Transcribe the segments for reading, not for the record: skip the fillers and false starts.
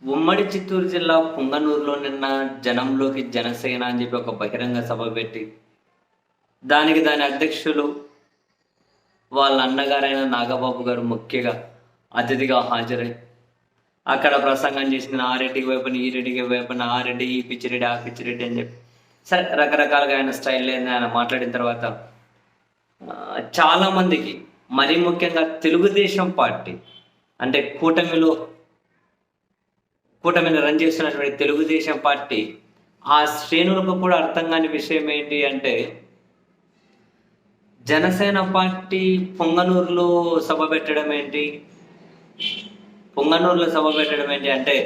ఉమ్మడి చిత్తూరు జిల్లా పుంగనూరులో నిన్న జనంలోకి జనసేన అని చెప్పి ఒక బహిరంగ సభ పెట్టి, దాని అధ్యక్షులు వాళ్ళ అన్నగారైన నాగబాబు గారు ముఖ్యంగా అతిథిగా హాజరై అక్కడ ప్రసంగం చేసిన ఆ రెడ్డికి వైపున ఈ రెడ్డికి వైపున ఆ రెడ్డి ఈ పిచ్చిరెడ్డి ఆ పిచ్చిరెడ్డి అని చెప్పి సరే రకరకాలుగా ఆయన స్టైల్ ఆయన మాట్లాడిన తర్వాత చాలా మందికి మరీ ముఖ్యంగా తెలుగుదేశం పార్టీ అంటే కూటమిని రన్ చేస్తున్నటువంటి తెలుగుదేశం పార్టీ ఆ శ్రేణులకు కూడా అర్థం కాని విషయం ఏంటి అంటే, జనసేన పార్టీ పొంగనూరులో సభ పెట్టడం ఏంటి, పొంగనూరులో సభ పెట్టడం ఏంటి అంటే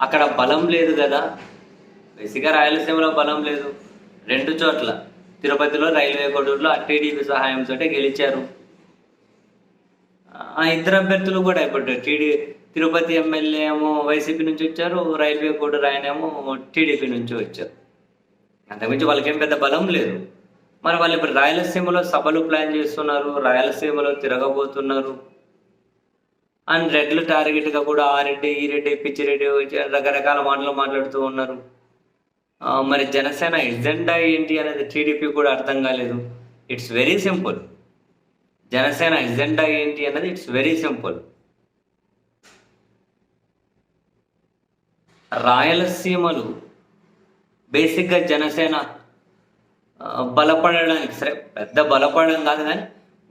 అక్కడ బలం లేదు కదా. బేసిక్గా రాయలసీమలో బలం లేదు. 2 చోట్ల తిరుపతిలో, రైల్వే కోడూరులో టీడీపీ సహాయంతో గెలిచారు. ఆ ఇద్దరు అభ్యర్థులు కూడా ఇప్పుడు తిరుపతి ఎమ్మెల్యే ఏమో వైసీపీ నుంచి వచ్చారు, రైల్వే కోడూరు ఆయనేమో టీడీపీ నుంచి వచ్చారు. అంతకుమించి వాళ్ళకేం పెద్ద బలం లేదు. మరి వాళ్ళు ఇప్పుడు రాయలసీమలో సభలు ప్లాన్ చేస్తున్నారు, రాయలసీమలో తిరగబోతున్నారు. అండ్ రెడ్లు టార్గెట్గా కూడా ఆ రెడ్డి ఈ రెడ్డి పిచ్చిరెడ్డి రకరకాల మాటలు మాట్లాడుతూ ఉన్నారు. మరి జనసేన ఎజెండా ఏంటి అనేది టీడీపీ కూడా అర్థం కాలేదు. It's very simple. Janasena agenda ఏంటి అన్నది ఇట్స్ వెరీ సింపుల్. రాయలసీమలు బేసిక్గా జనసేన బలపడడానికి, సరే పెద్ద బలపడడం కాదు కానీ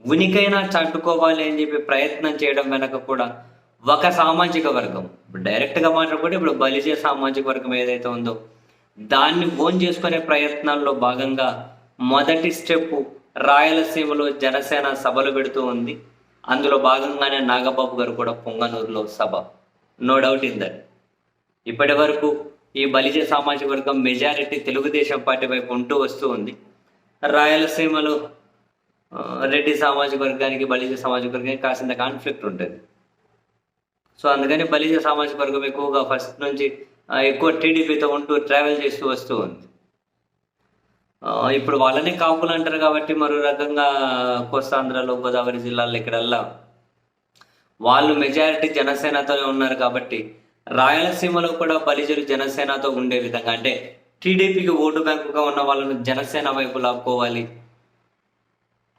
ఉనికైనా చాటుకోవాలి అని చెప్పి ప్రయత్నం చేయడం వెనక కూడా ఒక సామాజిక వర్గం, ఇప్పుడు డైరెక్ట్గా మాట్లాడుకుంటే ఇప్పుడు బలిజే సామాజిక వర్గం ఏదైతే ఉందో దాన్ని ఓన్ చేసుకునే ప్రయత్నాల్లో భాగంగా మొదటి స్టెప్ రాయలసీమలో జనసేన సభలు పెడుతూ ఉంది. అందులో భాగంగానే నాగబాబు గారు కూడా పొంగనూరులో సభ. No doubt in that. ఇప్పటి వరకు ఈ బలిజ సామాజిక వర్గం మెజారిటీ తెలుగుదేశం పార్టీ వైపు ఉంటూ వస్తూ ఉంది. రాయలసీమలో రెడ్డి సామాజిక వర్గానికి బలిజ సామాజిక వర్గానికి కాసింత కాన్ఫ్లిక్ట్ ఉంటుంది. సో అందుకని బలిజ సామాజిక వర్గం ఎక్కువగా ఫస్ట్ నుంచి ఎక్కువ టీడీపీతో ఉంటూ ట్రావెల్ చేస్తూ వస్తూ ఉంది. ఇప్పుడు వాళ్ళని కాపులు అంటారు కాబట్టి మరో రకంగా కోస్తాంధ్రలో, గోదావరి జిల్లాలో ఇక్కడల్లా వాళ్ళు మెజారిటీ జనసేనతోనే ఉన్నారు కాబట్టి రాయలసీమలో కూడా బలిజలు జనసేనతో ఉండే విధంగా, అంటే టీడీపీకి ఓటు బ్యాంకుగా ఉన్న వాళ్ళను జనసేన వైపు లాక్కోవాలి.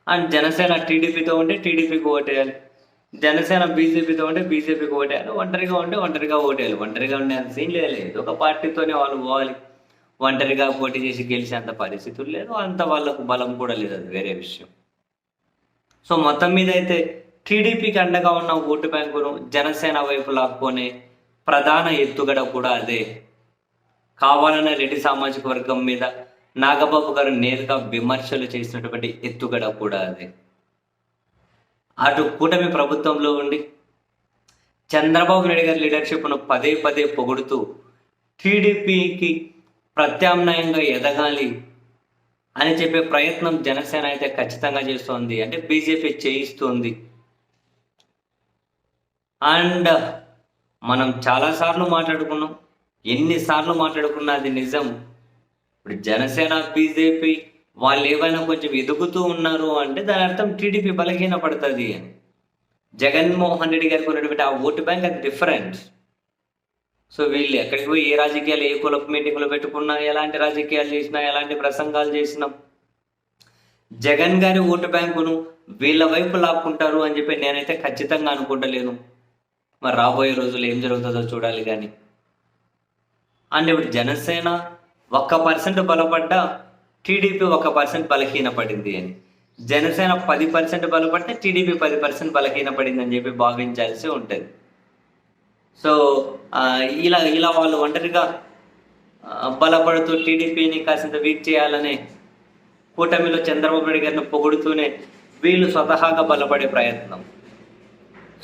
అండ్ జనసేన టీడీపీతో ఉంటే టీడీపీకి ఓటేయాలి, జనసేన బీజేపీతో ఉంటే బీజేపీకి ఓటేయాలి, ఒంటరిగా ఉంటే ఒంటరిగా ఓటేయాలి. ఒంటరిగా ఉండే అంత సీన్ లేదు. ఒక పార్టీతోనే వాళ్ళు పోవాలి. ఒంటరిగా పోటీ చేసి గెలిచేంత పరిస్థితులు లేదు, అంత వాళ్ళకు బలం కూడా లేదు, అది వేరే విషయం. సో మొత్తం మీద అయితే టీడీపీకి అండగా ఉన్న ఓటు బ్యాంకును జనసేన వైపు లాక్కొనే ప్రధాన ఎత్తుగడ కూడా అదే. కావాలనే రెడ్డి సామాజిక వర్గం మీద నాగబాబు గారు నేరుగా విమర్శలు చేసినటువంటి ఎత్తుగడ కూడా అదే. అటు కూటమి ప్రభుత్వంలో ఉండి చంద్రబాబు నాయుడు గారి లీడర్షిప్ను పదే పదే పొగుడుతూ టీడీపీకి ప్రత్యామ్నాయంగా ఎదగాలి అని చెప్పే ప్రయత్నం జనసేన అయితే ఖచ్చితంగా చేస్తోంది, అంటే బీజేపీ చేయిస్తోంది. అండ్ మనం చాలాసార్లు మాట్లాడుకున్నాం, ఎన్నిసార్లు మాట్లాడుకున్నా అది నిజం. ఇప్పుడు జనసేన బీజేపీ వాళ్ళు ఏవైనా కొంచెం ఎదుగుతూ ఉన్నారు అంటే దాని అర్థం టీడీపీ బలహీన పడుతుంది అని. జగన్మోహన్ రెడ్డి గారికి ఉన్నటువంటి ఆ ఓటు బ్యాంక్ అది డిఫరెంట్. సో వీళ్ళు ఎక్కడికి పోయి ఏ రాజకీయాలు, ఏ కులపు మీటింగ్లు పెట్టుకున్నా, ఎలాంటి రాజకీయాలు చేసినా, ఎలాంటి ప్రసంగాలు చేసినా జగన్ గారి ఓటు బ్యాంకును వీళ్ళ వైపు లాక్కుంటారు అని చెప్పి నేనైతే ఖచ్చితంగా అనుకుంటలేను. మరి రాబోయే రోజులు ఏం జరుగుతుందో చూడాలి. కానీ అండ్ ఇప్పుడు జనసేన 1% బలపడ్డా టీడీపీ 1% బలహీన పడింది అని, జనసేన 10% బలపడితే టీడీపీ 10% బలహీన పడింది అని చెప్పి భావించాల్సి ఉంటుంది. సో ఇలా వాళ్ళు ఒంటరిగా బలపడుతూ టీడీపీని కాసింత వీక్ చేయాలనే కూటమిలో చంద్రబాబు నాయుడు గారిని పొగుడుతూనే వీళ్ళు స్వతహాగా బలపడే ప్రయత్నం.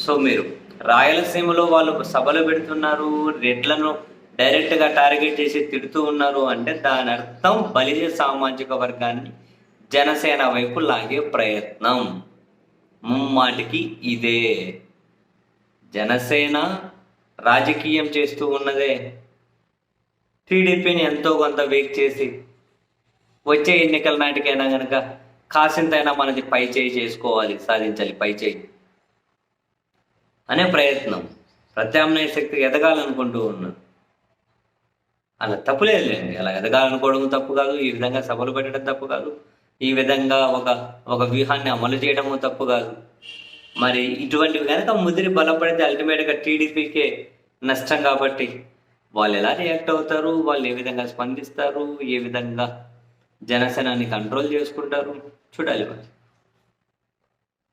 సో మీరు రాయలసీమలో వాళ్ళు సభలు పెడుతున్నారు, రెడ్లను డైరెక్ట్గా టార్గెట్ చేసి తిడుతూ ఉన్నారు అంటే దాని అర్థం బలిజ సామాజిక వర్గాన్ని జనసేన వైపు లాగే ప్రయత్నం ముమ్మాటికి ఇదే. జనసేన రాజకీయం చేస్తూ ఉన్నదే టీడీపీని ఎంతో కొంత వీక్ చేసి వచ్చే ఎన్నికల నాటికైనా కనుక కాసింతైనా మనది పై చేయి చేసుకోవాలి, సాధించాలి, పై చేయి అనే ప్రయత్నం. ప్రత్యామ్నాయ శక్తి ఎదగాలనుకుంటూ ఉన్నారు. అలా తప్పులేదులేండి. అలా ఎదగాలనుకోవడం తప్పు కాదు. ఈ విధంగా సభలు పెట్టడం తప్పు కాదు. ఈ విధంగా ఒక ఒక వ్యూహాన్ని అమలు చేయడము తప్పు కాదు. మరి ఇటువంటివి గనక ముదిరి బలపడితే అల్టిమేట్‌గా టీడీపీకే నష్టం కాబట్టి, వాళ్ళెలా రియాక్ట్ అవుతారు? వాళ్ళు ఏ విధంగా స్పందిస్తారు? ఏ విధంగా జనసేనని కంట్రోల్ చేసుకుంటారు? చూడాలి మరి.